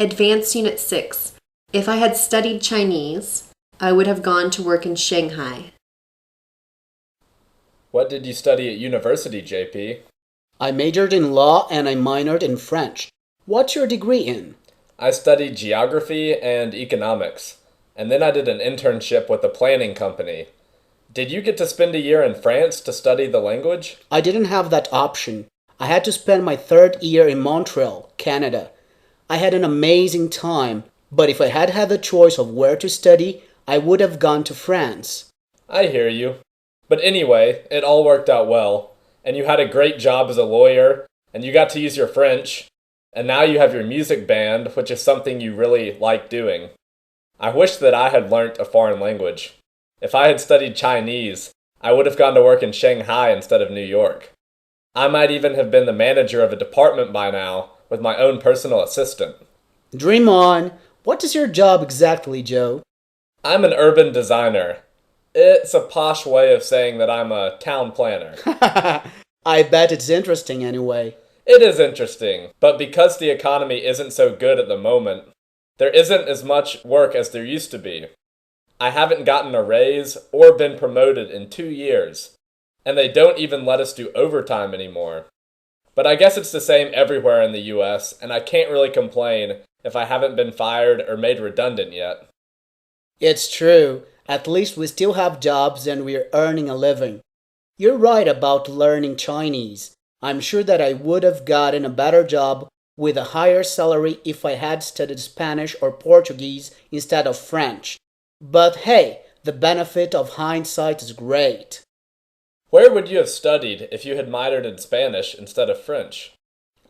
Advanced Unit 6. If I had studied Chinese, I would have gone to work in Shanghai. What did you study at university, JP? I majored in law and I minored in French. What's your degree in? I studied geography and economics, and then I did an internship with a planning company. Did you get to spend a year in France to study the language? I didn't have that option. I had to spend my third year in Montreal, Canada. I had an amazing time, but if I had had the choice of where to study, I would have gone to France. I hear you. But anyway, it all worked out well, and you had a great job as a lawyer, and you got to use your French, and now you have your music band, which is something you really like doing. I wish that I had learnt a foreign language. If I had studied Chinese, I would have gone to work in Shanghai instead of New York. I might even have been the manager of a department by now, with my own personal assistant. Dream on. What is your job exactly, Joe? I'm an urban designer. It's a posh way of saying that I'm a town planner. I bet it's interesting anyway. It is interesting, but because the economy isn't so good at the moment, there isn't as much work as there used to be. I haven't gotten a raise or been promoted in 2 years, and they don't even let us do overtime anymore. But I guess it's the same everywhere in the US, and I can't really complain if I haven't been fired or made redundant yet. It's true. At least we still have jobs and we're earning a living. You're right about learning Chinese. I'm sure that I would have gotten a better job with a higher salary if I had studied Spanish or Portuguese instead of French. But hey, the benefit of hindsight is great. Where would you have studied if you had minored in Spanish instead of French?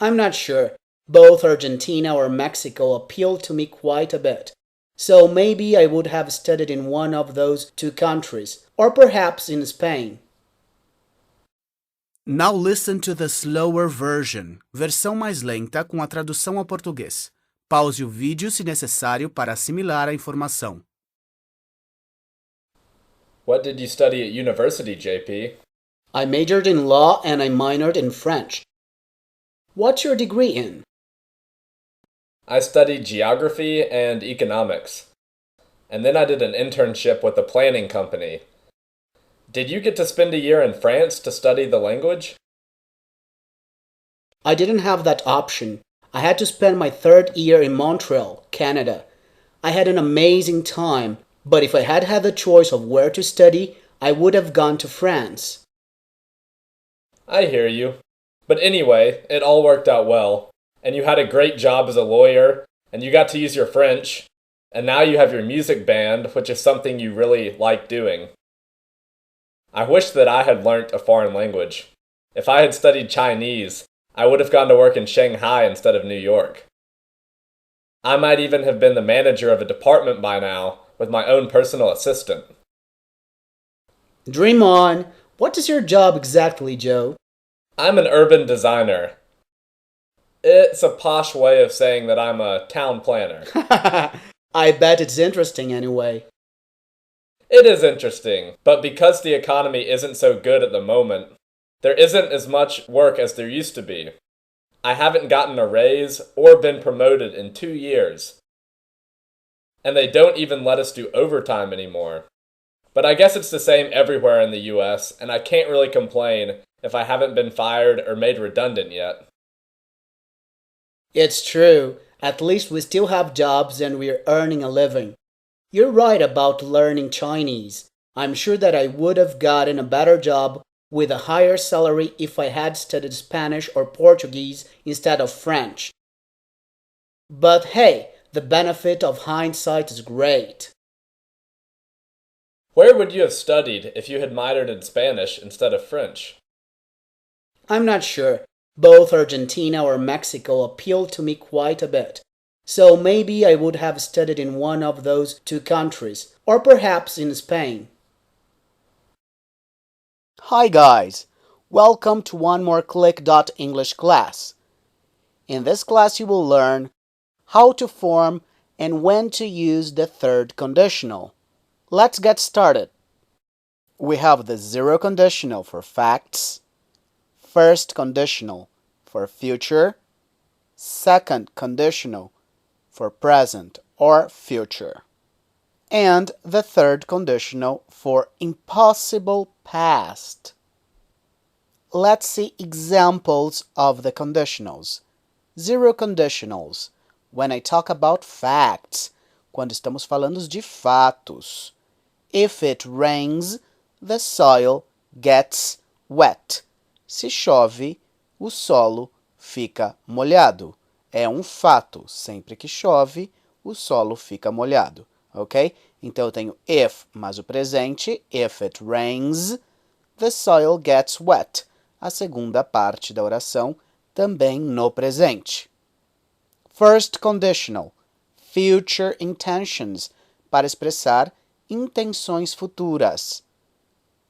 I'm not sure. Both Argentina or Mexico appeal to me quite a bit. So maybe I would have studied in one of those two countries, or perhaps in Spain. Now listen to the slower version, versão mais lenta com a tradução ao português. Pause o vídeo se necessário para assimilar a informação. What did you study at university, JP? I majored in law and I minored in French. What's your degree in? I studied geography and economics, and then I did an internship with a planning company. Did you get to spend a year in France to study the language? I didn't have that option. I had to spend my third year in Montreal, Canada. I had an amazing time, but if I had had the choice of where to study, I would have gone to France. I hear you. But anyway, it all worked out well, and you had a great job as a lawyer, and you got to use your French, and now you have your music band, which is something you really like doing. I wish that I had learnt a foreign language. If I had studied Chinese, I would have gone to work in Shanghai instead of New York. I might even have been the manager of a department by now, with my own personal assistant. Dream on. What is your job exactly, Joe? I'm an urban designer. It's a posh way of saying that I'm a town planner. I bet it's interesting anyway. It is interesting, but because the economy isn't so good at the moment, there isn't as much work as there used to be. I haven't gotten a raise or been promoted in 2 years, and they don't even let us do overtime anymore. But I guess it's the same everywhere in the US, and I can't really complain if I haven't been fired or made redundant yet. It's true. At least we still have jobs and we're earning a living. You're right about learning Chinese. I'm sure that I would have gotten a better job with a higher salary if I had studied Spanish or Portuguese instead of French. But hey, the benefit of hindsight is great. Where would you have studied if you had minored in Spanish instead of French? I'm not sure. Both Argentina or Mexico appeal to me quite a bit. So maybe I would have studied in one of those two countries, or perhaps in Spain. Hi guys, welcome to one more Click.English class. In this class you will learn how to form and when to use the third conditional. Let's get started. We have the zero conditional for facts, first conditional for future, second conditional for present or future. And the third conditional for impossible past. Let's see examples of the conditionals. Zero conditionals, when I talk about facts, quando estamos falando de fatos. If it rains, the soil gets wet. Se chove, o solo fica molhado. É um fato. Sempre que chove, o solo fica molhado. Ok? Então eu tenho if mais o presente. If it rains, the soil gets wet. A segunda parte da oração também no presente. First conditional. Future intentions. Para expressar intenções futuras.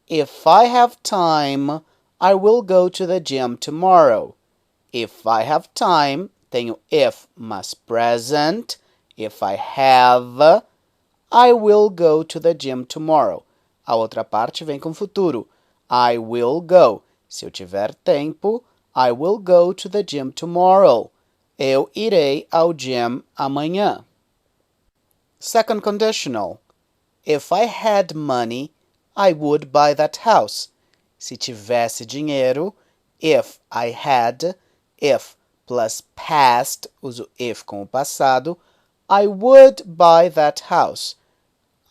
If I have time, I will go to the gym tomorrow. If I have time, tenho if mas present. If I have, I will go to the gym tomorrow. A outra parte vem com futuro. I will go. Se eu tiver tempo, I will go to the gym tomorrow. Eu irei ao gym amanhã. Second conditional. If I had money, I would buy that house. Se tivesse dinheiro, if I had, if plus past, uso if com o passado, I would buy that house.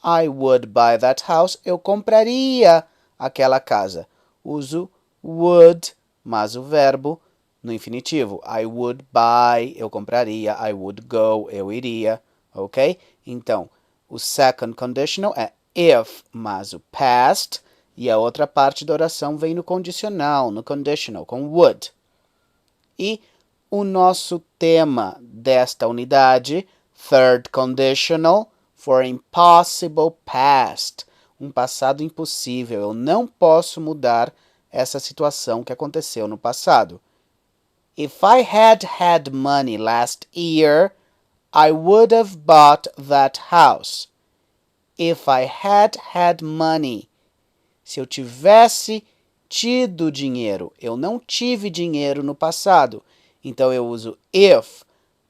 I would buy that house, eu compraria aquela casa. Uso would, mas o verbo no infinitivo. I would buy, eu compraria. I would go, eu iria. Ok? Então, o second conditional é if, mas o past. E a outra parte da oração vem no condicional, no conditional, com would. E o nosso tema desta unidade, third conditional, for impossible past. Um passado impossível. Eu não posso mudar essa situação que aconteceu no passado. If I had money last year, I would have bought that house. If I had money. Se eu tivesse tido dinheiro. Eu não tive dinheiro no passado. Então eu uso if,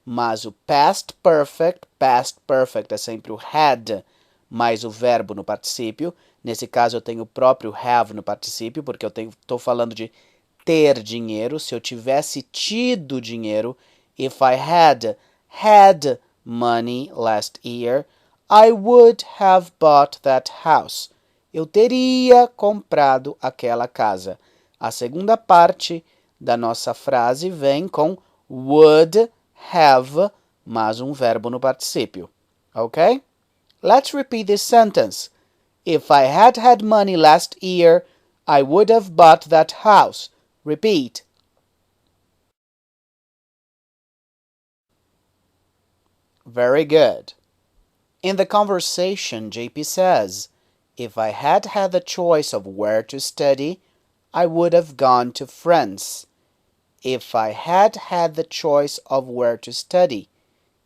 mas o past perfect é sempre o had, mais o verbo no particípio. Nesse caso eu tenho o próprio have no particípio, porque eu estou falando de ter dinheiro. Se eu tivesse tido dinheiro, if I had money last year, I would have bought that house. Eu teria comprado aquela casa. A segunda parte da nossa frase vem com would have, mais um verbo no particípio. Ok? Let's repeat this sentence. If I had money last year, I would have bought that house. Repeat. Very good. In the conversation, JP says, if I had the choice of where to study, I would have gone to France. If I had the choice of where to study.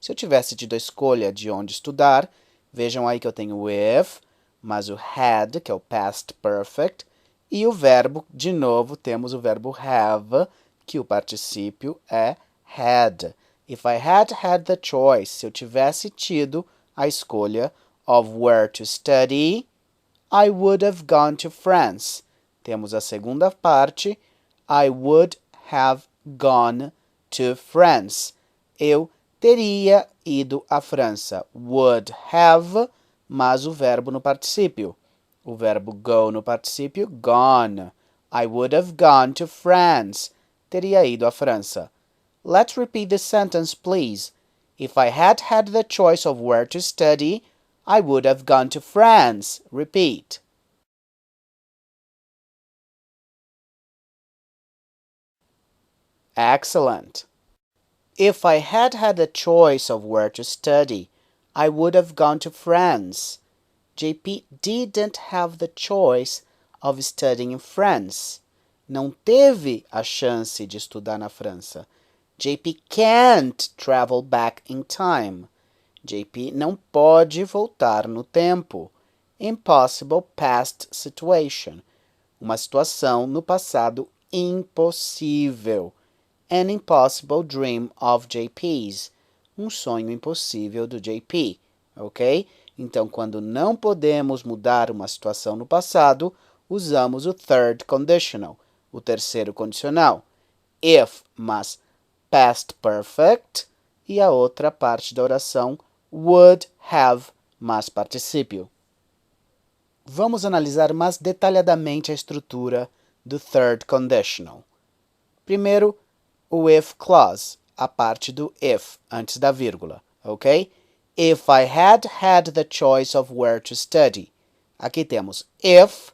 Se eu tivesse tido a escolha de onde estudar, vejam aí que eu tenho o if, mas o had, que é o past perfect, e o verbo, de novo, temos o verbo have, que o particípio é had. If I had the choice, se eu tivesse tido a escolha of where to study, I would have gone to France. Temos a segunda parte, I would have gone to France. Eu teria ido à França. Would have, mas o verbo no particípio. O verbo go no particípio, gone. I would have gone to France. Teria ido à França. Let's repeat this sentence, please. If I had the choice of where to study, I would have gone to France. Repeat. Excellent. If I had the choice of where to study, I would have gone to France. JP didn't have the choice of studying in France. Não teve a chance de estudar na França. JP can't travel back in time. JP não pode voltar no tempo. Impossible past situation. Uma situação no passado impossível. An impossible dream of JP's. um sonho impossível do JP, ok? Então, quando não podemos mudar uma situação no passado, usamos o third conditional, o terceiro condicional. If, mas past perfect, e a outra parte da oração, would have, mas particípio. Vamos analisar mais detalhadamente a estrutura do third conditional. Primeiro, o if clause, a parte do if, antes da vírgula, ok? If I had the choice of where to study. Aqui temos if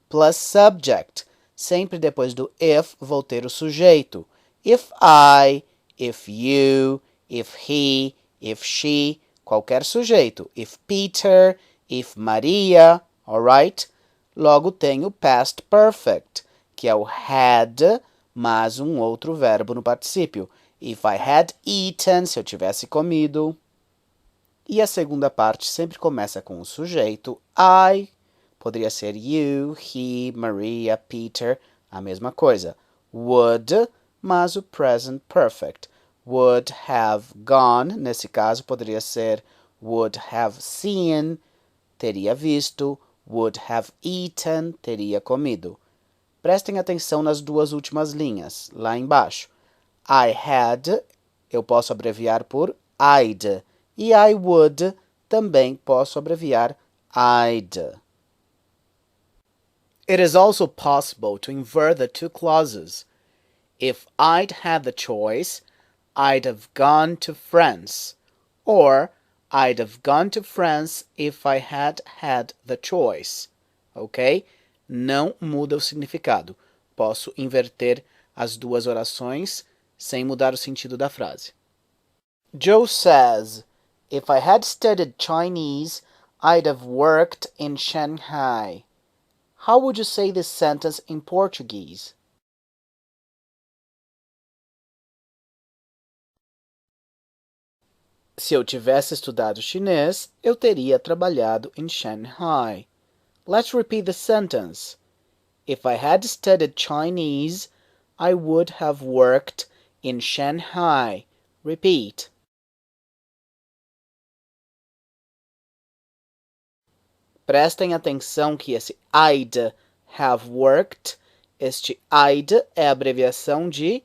plus subject. Sempre depois do if vou ter o sujeito. If I, if you, if he, if she, qualquer sujeito. If Peter, if Maria, alright? Logo tenho past perfect, que é o had mais um outro verbo no particípio. If I had eaten, se eu tivesse comido. E a segunda parte sempre começa com o sujeito I, poderia ser you, he, Maria, Peter, a mesma coisa. Would, mas o present perfect. Would have gone, nesse caso poderia ser would have seen, teria visto, would have eaten, teria comido. Prestem atenção nas duas últimas linhas, lá embaixo. I had, eu posso abreviar por I'd. E I would, também posso abreviar I'd. It is also possible to invert the two clauses. If I'd had the choice, I'd have gone to France. Or, I'd have gone to France if I had had the choice. Ok? Não muda o significado. Posso inverter as duas orações sem mudar o sentido da frase. Joe says, if I had studied Chinese, I'd have worked in Shanghai. How would you say this sentence in Portuguese? Se eu tivesse estudado chinês, eu teria trabalhado em Shanghai. Let's repeat the sentence. If I had studied Chinese, I would have worked in Shanghai. Repeat. Prestem atenção que esse I'd have worked, este I'd é a abreviação de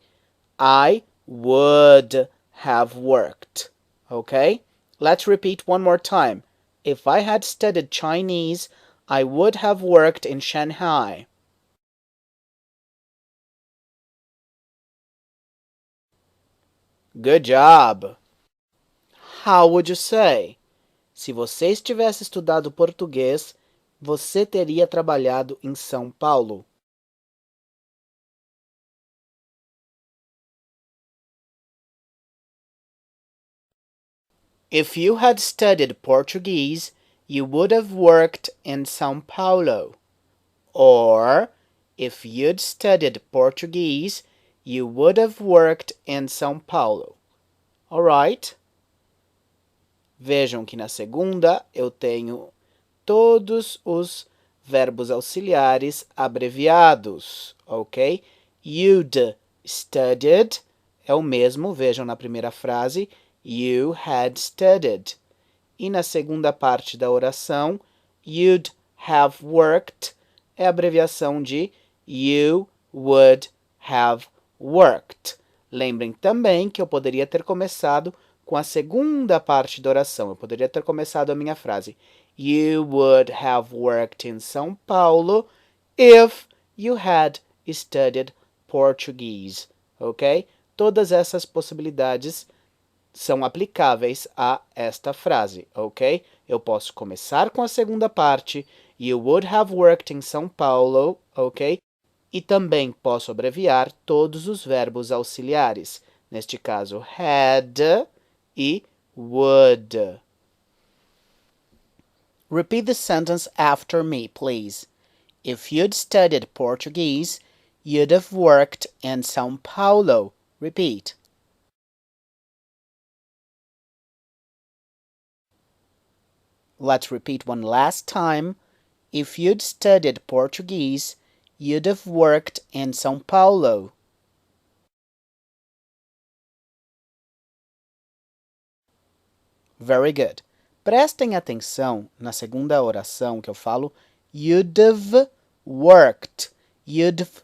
I would have worked. Okay? Let's repeat one more time. If I had studied Chinese, I would have worked in Shanghai. Good job! How would you say? Se você tivesse estudado português, você teria trabalhado em São Paulo. If you had studied Portuguese, you would have worked in São Paulo. Or, if you'd studied Portuguese, you would have worked in São Paulo. Alright? Vejam que na segunda eu tenho todos os verbos auxiliares abreviados, ok? You'd studied é o mesmo, vejam na primeira frase, you had studied. E na segunda parte da oração, you'd have worked é a abreviação de you would have worked. Lembrem também que eu poderia ter começado com a segunda parte da oração. Eu poderia ter começado a minha frase. You would have worked in São Paulo if you had studied Portuguese. Ok? Todas essas possibilidades são aplicáveis a esta frase. Ok? Eu posso começar com a segunda parte. You would have worked in São Paulo. Ok? E também posso abreviar todos os verbos auxiliares. Neste caso, had e would. Repeat the sentence after me, please. If you'd studied Portuguese, you'd have worked in São Paulo. Repeat. Let's repeat one last time. If you'd studied Portuguese, you'd have worked in São Paulo. Very good. Prestem atenção na segunda oração que eu falo you'd've worked. You'd've.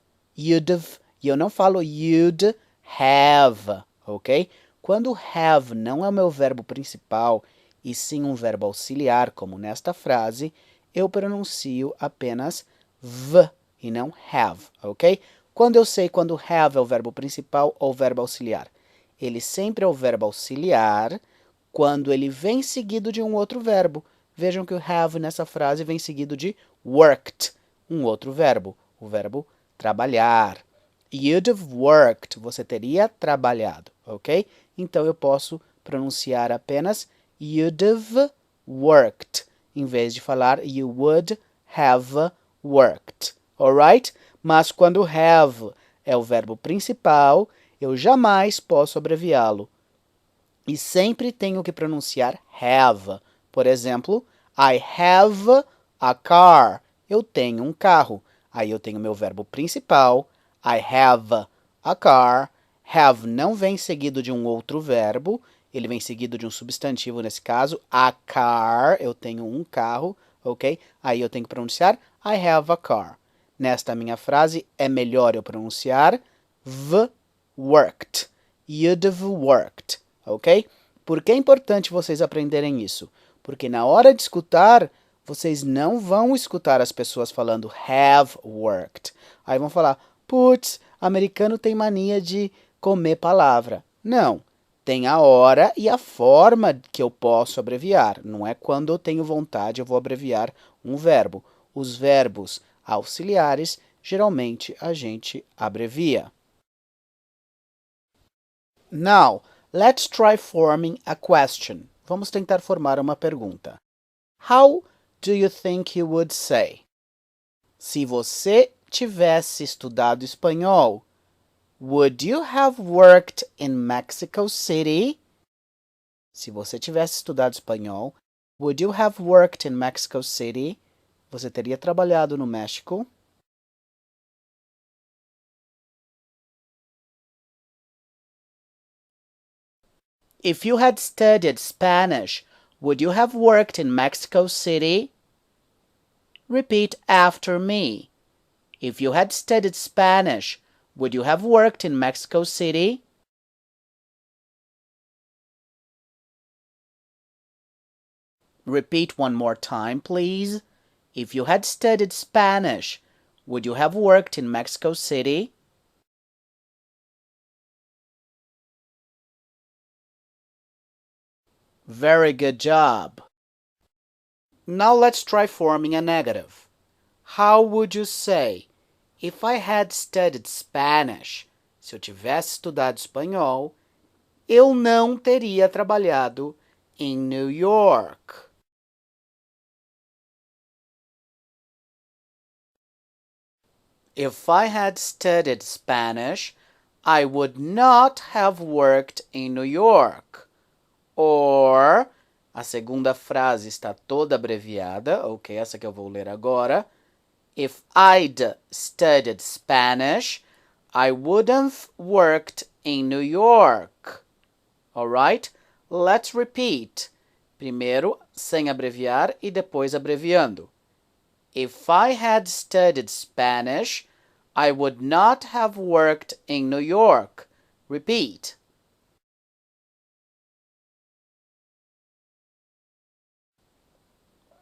E eu não falo you'd have, ok? Quando have não é o meu verbo principal e sim um verbo auxiliar, como nesta frase, eu pronuncio apenas v e não have, ok? Quando eu sei quando have é o verbo principal ou o verbo auxiliar? Ele sempre é o verbo auxiliar quando ele vem seguido de um outro verbo. Vejam que o have nessa frase vem seguido de worked, um outro verbo, o verbo trabalhar. You'd have worked, você teria trabalhado, ok? Então eu posso pronunciar apenas you'd have worked, em vez de falar you would have worked, alright? Mas quando have é o verbo principal, eu jamais posso abreviá-lo. E sempre tenho que pronunciar have. Por exemplo, I have a car. Eu tenho um carro. Aí eu tenho meu verbo principal, I have a car. Have não vem seguido de um outro verbo, ele vem seguido de um substantivo nesse caso, a car, eu tenho um carro, ok? Aí eu tenho que pronunciar I have a car. Nesta minha frase é melhor eu pronunciar v worked. You'd have worked, ok? Por que é importante vocês aprenderem isso? Porque na hora de escutar, vocês não vão escutar as pessoas falando have worked. Aí vão falar, putz, americano tem mania de comer palavra. Não, tem a hora e a forma que eu posso abreviar. Não é quando eu tenho vontade eu vou abreviar um verbo. Os verbos auxiliares, geralmente a gente abrevia. Now, let's try forming a question. Vamos tentar formar uma pergunta. How do you think you would say? Se você tivesse estudado espanhol, would you have worked in Mexico City? Se você tivesse estudado espanhol, would you have worked in Mexico City? Você teria trabalhado no México? If you had studied Spanish, would you have worked in Mexico City? Repeat after me. If you had studied Spanish, would you have worked in Mexico City? Repeat one more time, please. If you had studied Spanish, would you have worked in Mexico City? Very good job. Now let's try forming a negative. How would you say, if I had studied Spanish? Se eu tivesse estudado espanhol, eu não teria trabalhado em New York. If I had studied Spanish, I would not have worked in New York. Or, a segunda frase está toda abreviada, ok? Essa que eu vou ler agora. If I'd studied Spanish, I would have worked in New York. Alright? Let's repeat. Primeiro, sem abreviar e depois abreviando. If I had studied Spanish, I would not have worked in New York. Repeat.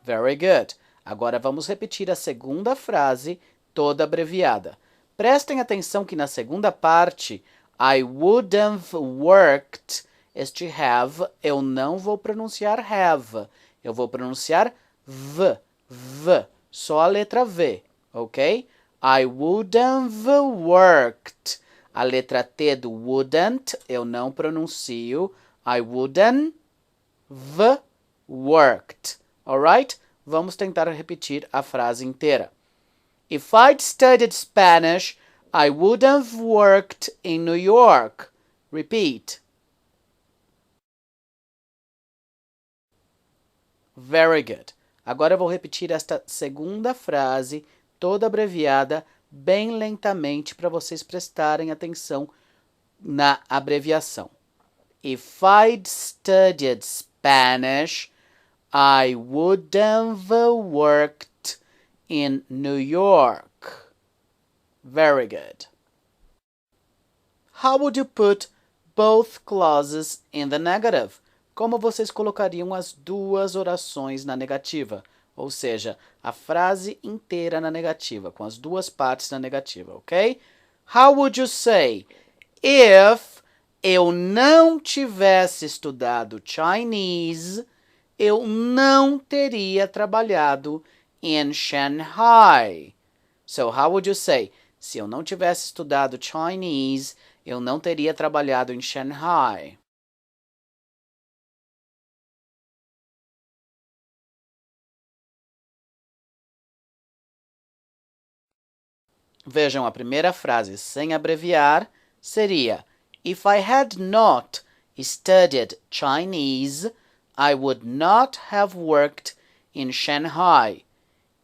Very good. Agora vamos repetir a segunda frase, toda abreviada. Prestem atenção que na segunda parte, I would have worked, este have, eu não vou pronunciar have. Eu vou pronunciar v, só a letra V, ok? I would have worked. A letra T do wouldn't, eu não pronuncio. I wouldn't have worked. Alright? Vamos tentar repetir a frase inteira. If I'd studied Spanish, I would have worked in New York. Repeat. Very good. Agora eu vou repetir esta segunda frase, toda abreviada, bem lentamente para vocês prestarem atenção na abreviação. If I'd studied Spanish, Spanish, I would have worked in New York. Very good. How would you put both clauses in the negative? Como vocês colocariam as duas orações na negativa? Ou seja, a frase inteira na negativa, com as duas partes na negativa, ok? How would you say, if eu não tivesse estudado Chinese, eu não teria trabalhado em Shanghai. So, how would you say, se eu não tivesse estudado Chinese, eu não teria trabalhado em Shanghai? Vejam, a primeira frase sem abreviar seria If I had not studied Chinese, I would not have worked in Shanghai.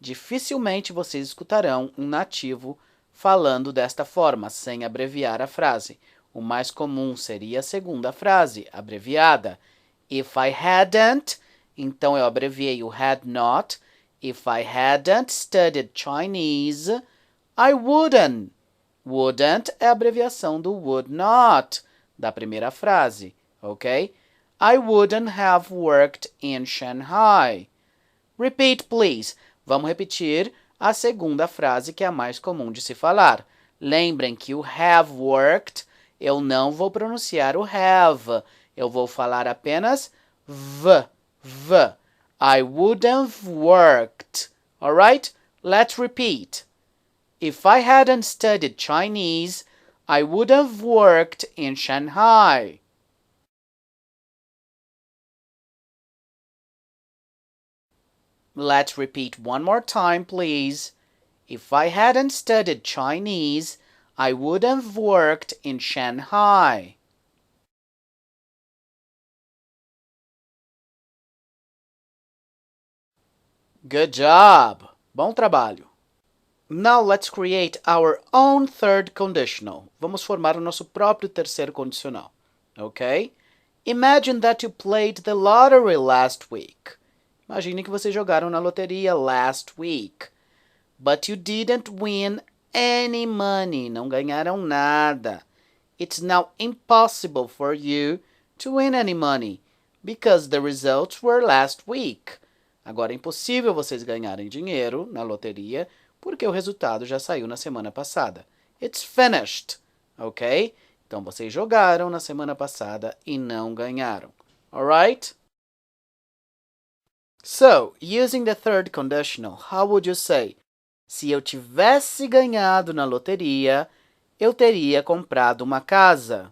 Dificilmente vocês escutarão um nativo falando desta forma, sem abreviar a frase. O mais comum seria a segunda frase, abreviada. If I hadn't, então eu abreviei o had not. If I hadn't studied Chinese, I wouldn't. Wouldn't é a abreviação do would not, da primeira frase, ok? I wouldn't have worked in Shanghai. Repeat, please. Vamos repetir a segunda frase, que é a mais comum de se falar. Lembrem que o have worked, eu não vou pronunciar o have. Eu vou falar apenas v. I would have worked. Alright? Let's repeat. If I hadn't studied Chinese, I would have worked in Shanghai. Let's repeat one more time, please. If I hadn't studied Chinese, I would have worked in Shanghai. Good job! Bom trabalho! Now let's create our own third conditional. Vamos formar o nosso próprio terceiro condicional, ok? Imagine that you played the lottery last week. Imagine que vocês jogaram na loteria last week. But you didn't win any money. Não ganharam nada. It's now impossible for you to win any money because the results were last week. Agora é impossível vocês ganharem dinheiro na loteria porque o resultado já saiu na semana passada. It's finished, ok? Então, vocês jogaram na semana passada e não ganharam. Alright? So, using the third conditional, how would you say? Se eu tivesse ganhado na loteria, eu teria comprado uma casa.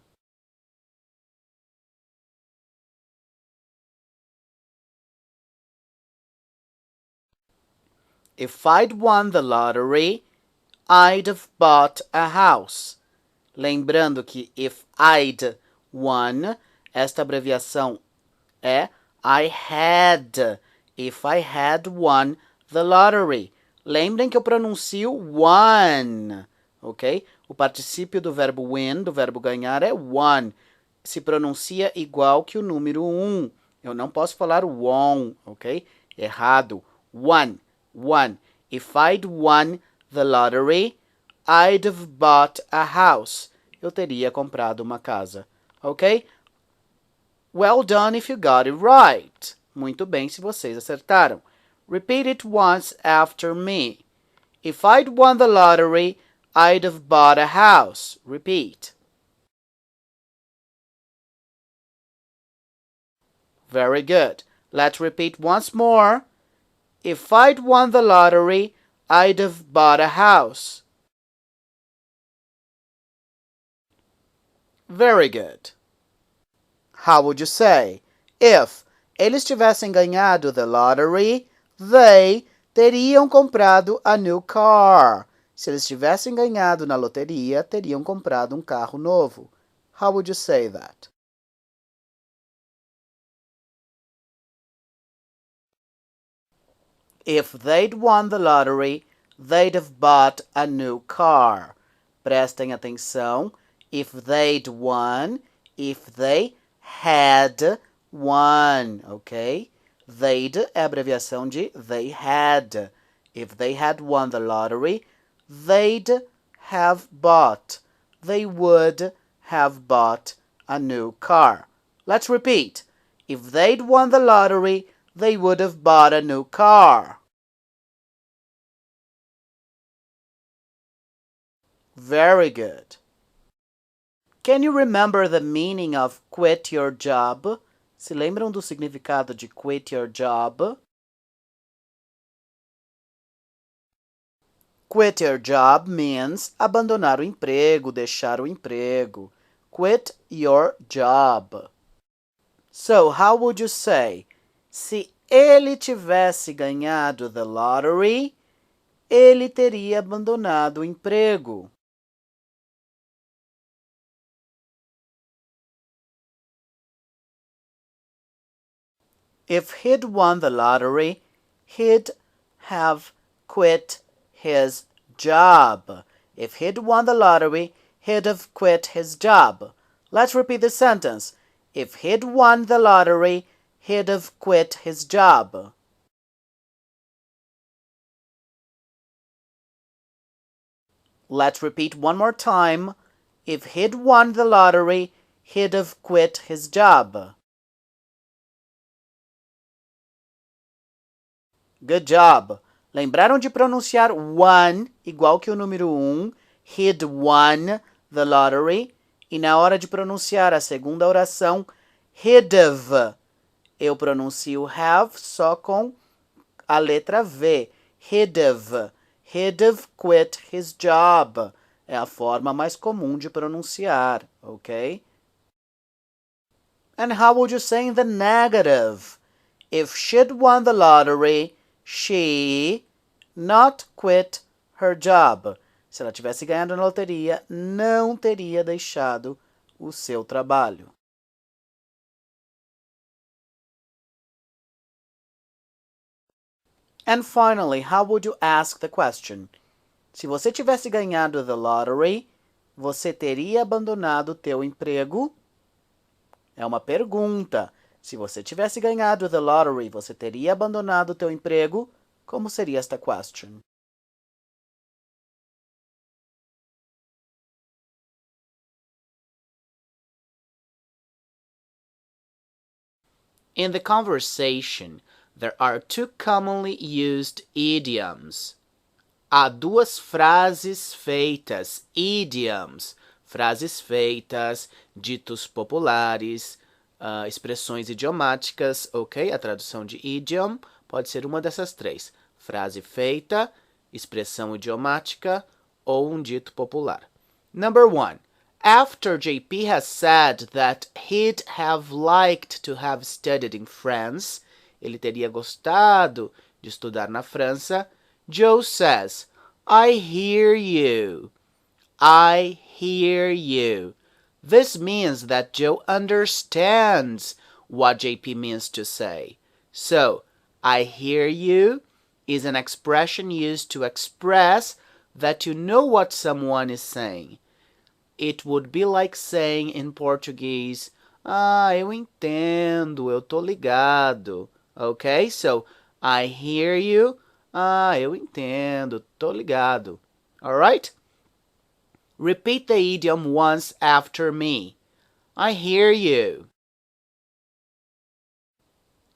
If I'd won the lottery, I'd have bought a house. Lembrando que if I'd won, esta abreviação é I had. If I had won the lottery. Lembrem que eu pronuncio won, ok? O particípio do verbo win, do verbo ganhar, é won. Se pronuncia igual que o número 1. Eu não posso falar won, ok? Errado. Won. If I'd won the lottery, I'd have bought a house. Eu teria comprado uma casa. Ok? Well done if you got it right. Muito bem se vocês acertaram. Repeat it once after me. If I'd won the lottery, I'd have bought a house. Repeat. Very good. Let's repeat once more. If I'd won the lottery, I'd have bought a house. Very good. How would you say? If eles tivessem ganhado the lottery, they teriam comprado a new car. Se eles tivessem ganhado na loteria, teriam comprado um carro novo. How would you say that? If they'd won the lottery, they'd have bought a new car. Prestem atenção. If they'd won, if they had won, ok? They'd é a abreviação de they had. If they had won the lottery, they'd have bought. They would have bought a new car. Let's repeat. If they'd won the lottery, they would have bought a new car. Very good. Can you remember the meaning of quit your job? Se lembram do significado de quit your job? Quit your job means abandonar o emprego, deixar o emprego. Quit your job. So, how would you say? Se ele tivesse ganhado the lottery, ele teria abandonado o emprego. If he'd won the lottery, he'd have quit his job. If he'd won the lottery, he'd have quit his job. Let's repeat the sentence. If he'd won the lottery, he'd have quit his job. Let's repeat one more time. If he'd won the lottery, he'd have quit his job. Good job! Lembraram de pronunciar won igual que o número 1, he'd won the lottery, e na hora de pronunciar a segunda oração, he'd have. Eu pronuncio have só com a letra V. He'd have quit his job. É a forma mais comum de pronunciar, ok? And how would you say in the negative? If she'd won the lottery, she not quit her job. Se ela tivesse ganhado na loteria, não teria deixado o seu trabalho. And finally, how would you ask the question? Se você tivesse ganhado the lottery, você teria abandonado o teu emprego? É uma pergunta. Se você tivesse ganhado the lottery, você teria abandonado o teu emprego? Como seria esta question? In the conversation, there are two commonly used idioms. Há duas frases feitas, idioms, frases feitas, ditos populares, expressões idiomáticas, ok? A tradução de idiom pode ser uma dessas três. Frase feita, expressão idiomática ou um dito popular. Number 1. After JP has said that he'd have liked to have studied in France, ele teria gostado de estudar na França, Joe says, I hear you. I hear you. This means that Joe understands what JP means to say. So, I hear you is an expression used to express that you know what someone is saying. It would be like saying in Portuguese, eu entendo, eu tô ligado. Okay, so I hear you, eu entendo, tô ligado. Alright? Repeat the idiom once after me. I hear you.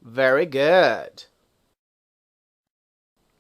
Very good.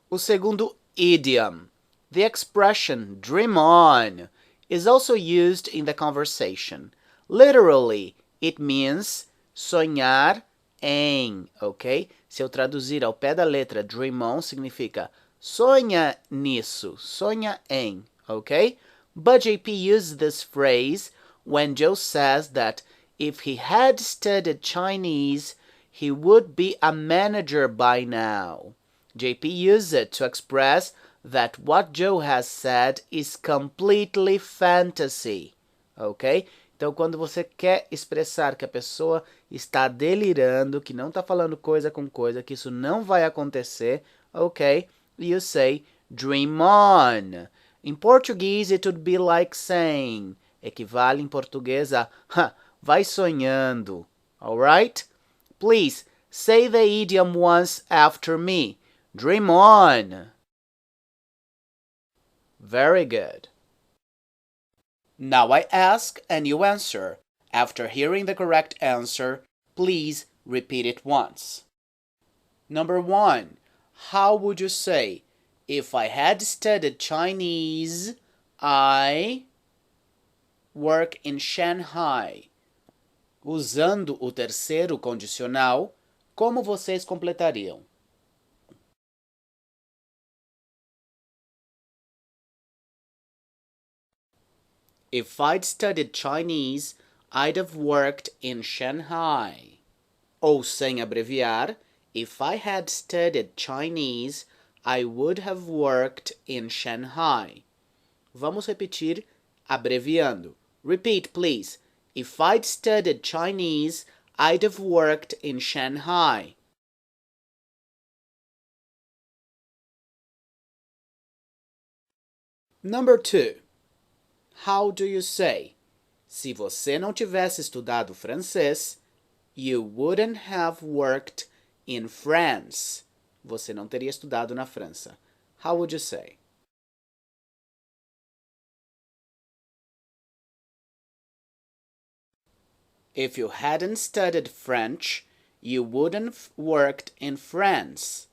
O segundo idiom. The expression dream on is also used in the conversation. Literally, it means sonhar em, ok? Se eu traduzir ao pé da letra, dream on significa sonha nisso, sonha em, ok? But JP used this phrase when Joe says that if he had studied Chinese, he would be a manager by now. JP used it to express that what Joe has said is completely fantasy, ok? Então, quando você quer expressar que a pessoa está delirando, que não está falando coisa com coisa, que isso não vai acontecer, ok? You say, dream on. In Portuguese, it would be like saying, equivale em português a, vai sonhando, alright? Please, say the idiom once after me. Dream on! Very good. Now I ask and you answer. After hearing the correct answer, please repeat it once. Number 1. How would you say, if I had studied Chinese, I work in Shanghai? Usando o terceiro condicional, como vocês completariam? If I'd studied Chinese, I'd have worked in Shanghai. Ou sem abreviar, if I had studied Chinese, I would have worked in Shanghai. Vamos repetir abreviando. Repeat, please. If I'd studied Chinese, I'd have worked in Shanghai. Number 2. How do you say? Se você não tivesse estudado francês, you wouldn't have worked in France. Você não teria estudado na França. How would you say? If you hadn't studied French, you wouldn't have worked in France.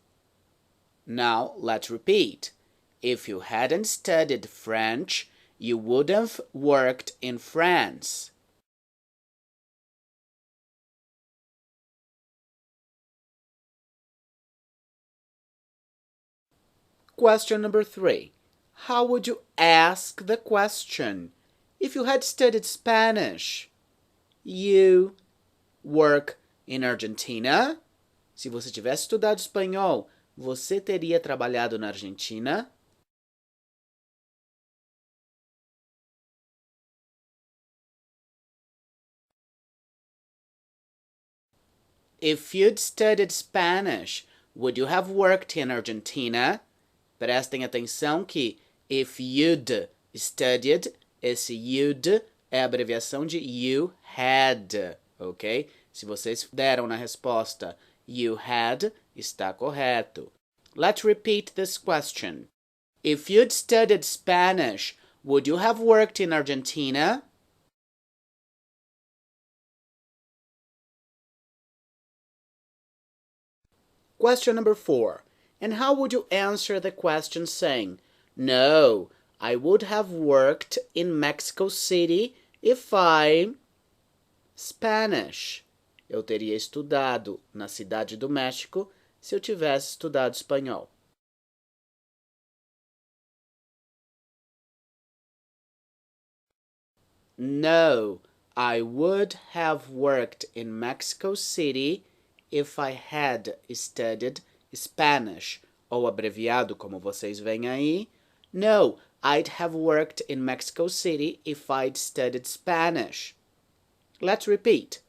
Now, let's repeat. If you hadn't studied French, you would have worked in France. Question number 3. How would you ask the question? If you had studied Spanish, you work in Argentina? Se você tivesse estudado espanhol, você teria trabalhado na Argentina? If you'd studied Spanish, would you have worked in Argentina? Prestem atenção que if you'd studied, esse you'd é a abreviação de you had, ok? Se vocês deram na resposta you had, está correto. Let's repeat this question. If you'd studied Spanish, would you have worked in Argentina? Question number 4. And how would you answer the question saying, no, I would have worked in Mexico City if I... Spanish. Eu teria estudado na Cidade do México se eu tivesse estudado espanhol. No, I would have worked in Mexico City if I had studied Spanish, ou abreviado como vocês veem aí. No, I'd have worked in Mexico City if I'd studied Spanish. Let's repeat.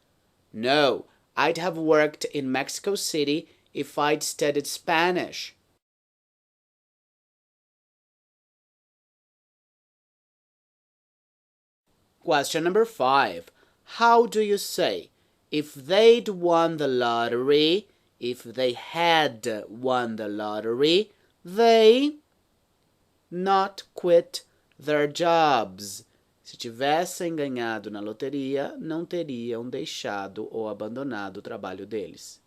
No, I'd have worked in Mexico City if I'd studied Spanish. Question number 5. How do you say, if they'd won the lottery, if they had won the lottery, they not quit their jobs? Se tivessem ganhado na loteria, não teriam deixado ou abandonado o trabalho deles.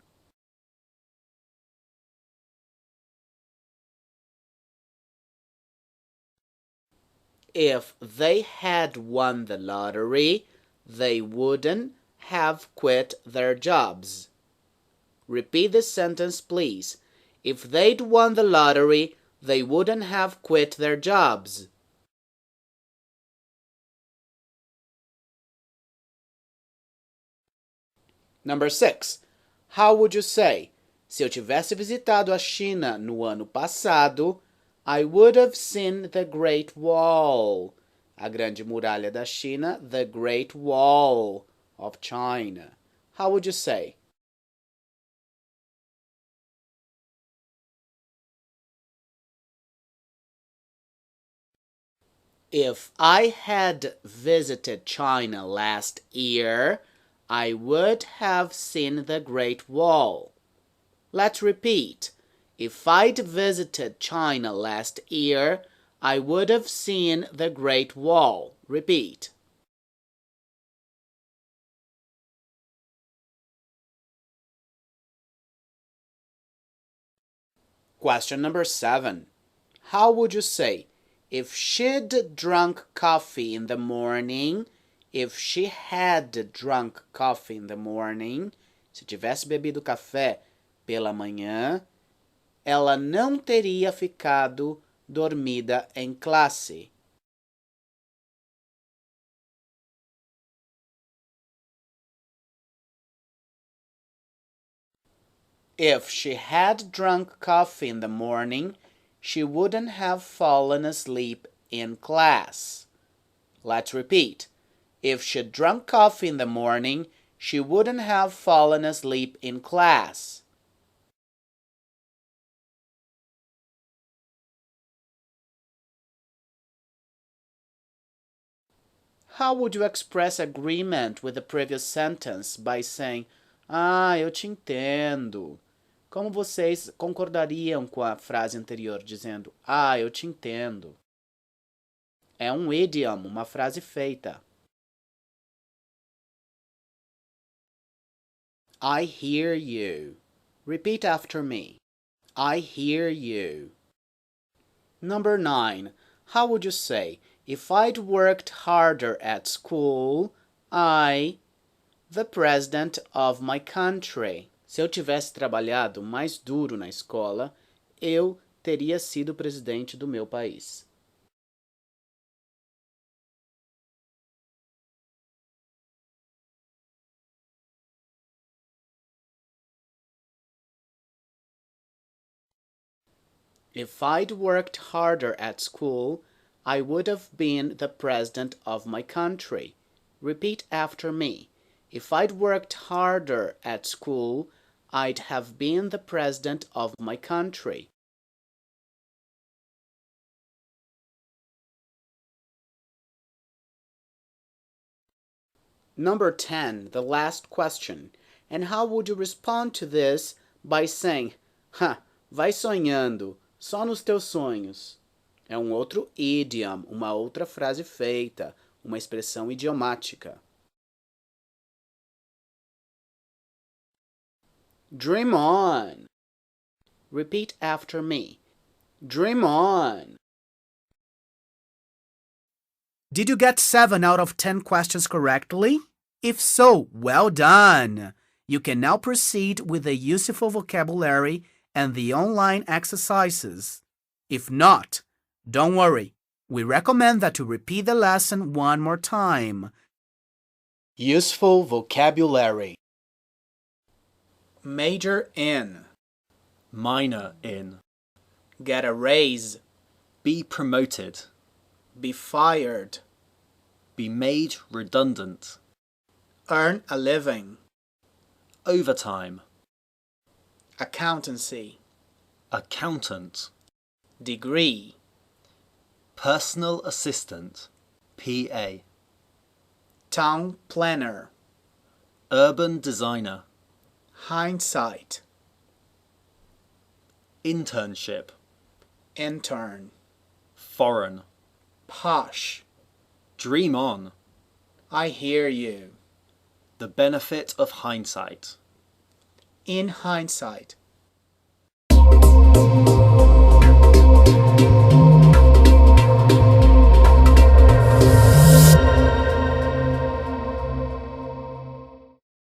If they had won the lottery, they wouldn't have quit their jobs. Repeat this sentence, please. If they'd won the lottery, they wouldn't have quit their jobs. Number 6. How would you say, se eu tivesse visitado a China no ano passado, I would have seen the Great Wall. A Grande Muralha da China, the Great Wall of China. How would you say? If I had visited China last year, I would have seen the Great Wall. Let's repeat. If I'd visited China last year, I would have seen the Great Wall. Repeat. Question number 7. How would you say, if she'd drunk coffee in the morning, if she had drunk coffee in the morning, se tivesse bebido café pela manhã, ela não teria ficado dormida em classe. If she had drunk coffee in the morning, she wouldn't have fallen asleep in class. Let's repeat. If she'd drunk coffee in the morning, she wouldn't have fallen asleep in class. How would you express agreement with the previous sentence by saying, eu te entendo? Como vocês concordariam com a frase anterior dizendo, eu te entendo? É um idiom, uma frase feita. I hear you. Repeat after me. I hear you. Number 9. How would you say, if I'd worked harder at school, the president of my country. Se eu tivesse trabalhado mais duro na escola, eu teria sido presidente do meu país. If I'd worked harder at school, I would have been the president of my country. Repeat after me. If I'd worked harder at school, I'd have been the president of my country. Number 10, the last question. And how would you respond to this by saying, vai sonhando, só nos teus sonhos? É um outro idiom, uma outra frase feita, uma expressão idiomática. Dream on. Repeat after me. Dream on. Did you get 7 out of 10 questions correctly? If so, well done! You can now proceed with the useful vocabulary and the online exercises. If not, don't worry. We recommend that you repeat the lesson one more time. Useful vocabulary. Major in. Minor in. Get a raise. Be promoted. Be fired. Be made redundant. Earn a living. Overtime. Accountancy. Accountant. Degree. Personal assistant. PA. Town planner. Urban designer. Hindsight. Internship. Intern. Foreign. Posh. Dream on. I hear you. The benefit of hindsight. In hindsight.